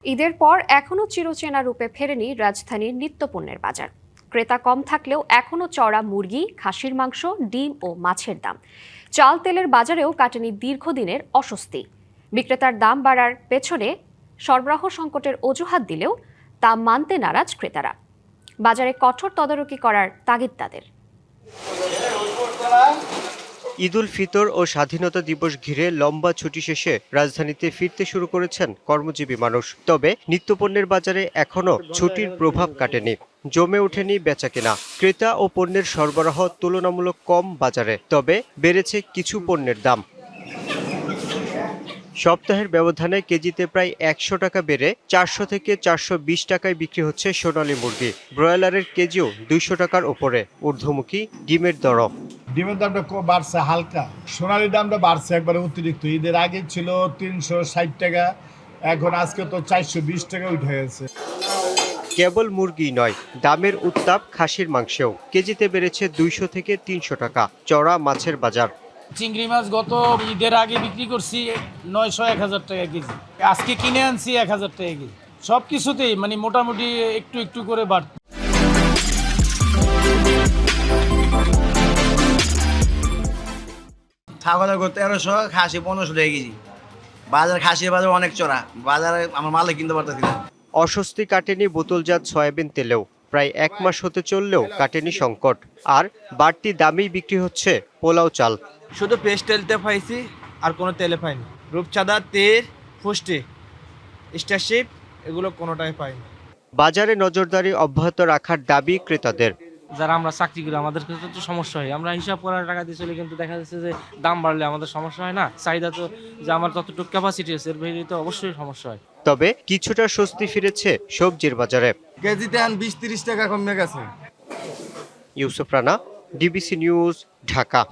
ঈদের পর এখনও চিরচেনা রূপে ফেরেনি রাজধানীর নিত্যপণ্যের বাজার। ক্রেতা কম থাকলেও এখনও চড়া মুরগি, খাসির মাংস, ডিম ও মাছের দাম। চাল তেলের বাজারেও কাটেনি দীর্ঘদিনের অস্বস্তি। বিক্রেতার দাম বাড়ার পেছনে সরবরাহ সংকটের অজুহাত দিলেও তা মানতে নারাজ ক্রেতারা। বাজারে কঠোর তদারকি করার তাগিদ তাদের। ঈদুল ফিতর ও স্বাধীনতা দিবস ঘিরে লম্বা ছুটি শেষে রাজধানীতে ফিরতে শুরু করেছেন কর্মজীবী মানুষ। তবে নিত্যপণ্যের বাজারে এখনো ছুটির প্রভাব কাটেনি, জমে ওঠেনি বেচাকেনা। ক্রেতা ও পণ্যের সরবরাহ তুলনামূলক কম বাজারে, তবে বেড়েছে কিছু পণ্যের দাম। সপ্তাহের ব্যবধানে কেজিতে প্রায় ১০০ টাকা বেড়ে ৪০০ থেকে ৪২০ টাকায় বিক্রি হচ্ছে সোনালী মুরগি। ব্রয়লারের কেজিও ২০০ টাকার ওপরে। ঊর্ধ্বমুখী ডিমের দরও। ডিমের দামটা বাড়ছে হালকা, সোনালির দামটা বাড়ছে একবারে অতিরিক্ত। ঈদের আগে ছিল ৩৬০ টাকা, এখন আজকে তো ৪২০ টাকা উঠে গেছে। কেবল মুরগি নয়, দামের উত্তাপ খাসির মাংসেও। কেজিতে বেড়েছে ২০০ থেকে ৩০০ টাকা। চড়া মাছের বাজার। চিংড়ি মাছ গত ঈদের আগে বিক্রি করছি ৯০০-১০০০ টাকা কেজি, আজকে কিনে আনছি ১০০০ টাকা কেজি। সব কিছুতেই মোটামুটি একটু একটু করে বাড়ছে। ছাগলের গরু ১৩০০, খাসি ১৫০০ টাকা কেজি। খাসির বাজার অনেক চড়া, বাজারে আমার মালে কিনতে পারতেছি না। অস্বস্তি কাটেনি বোতলজাত সয়াবিন তেলেও। প্রায় ১ মাস হতে চললেও কাটেনি সংকট। আর বাড়তি দামেই বিক্রি হচ্ছে পোলাও চাল। শুধু পেস্ট তেলতে পাইছি, আর কোনো তেলে পাইনি। রূপচাঁদা, তেল, ফুষ্টি, স্টারশিপ এগুলো কোনোটাই পাইনি। বাজারে নজরদারি অব্যাহত রাখার দাবি ক্রেতাদের। যারা আমরা চাকরি করি আমাদের ক্ষেত্রে তো সমস্যা হয়, আমরা হিসাব করার টাকা দিয়ে চলি, কিন্তু দেখা যাচ্ছে যে দাম বাড়লে আমাদের সমস্যা হয় না। চাহিদা তো যে আমার যতটুকু ক্যাপাসিটি আছে এর বাইরে তো অবশ্যই সমস্যা হয়। তবে কিছুটা স্বস্তি ফিরেছে সবজির বাজারে। কেজিতে ২০-৩০ টাকা কমে গেছে। Yusuf Rana, DBC news, Dhaka.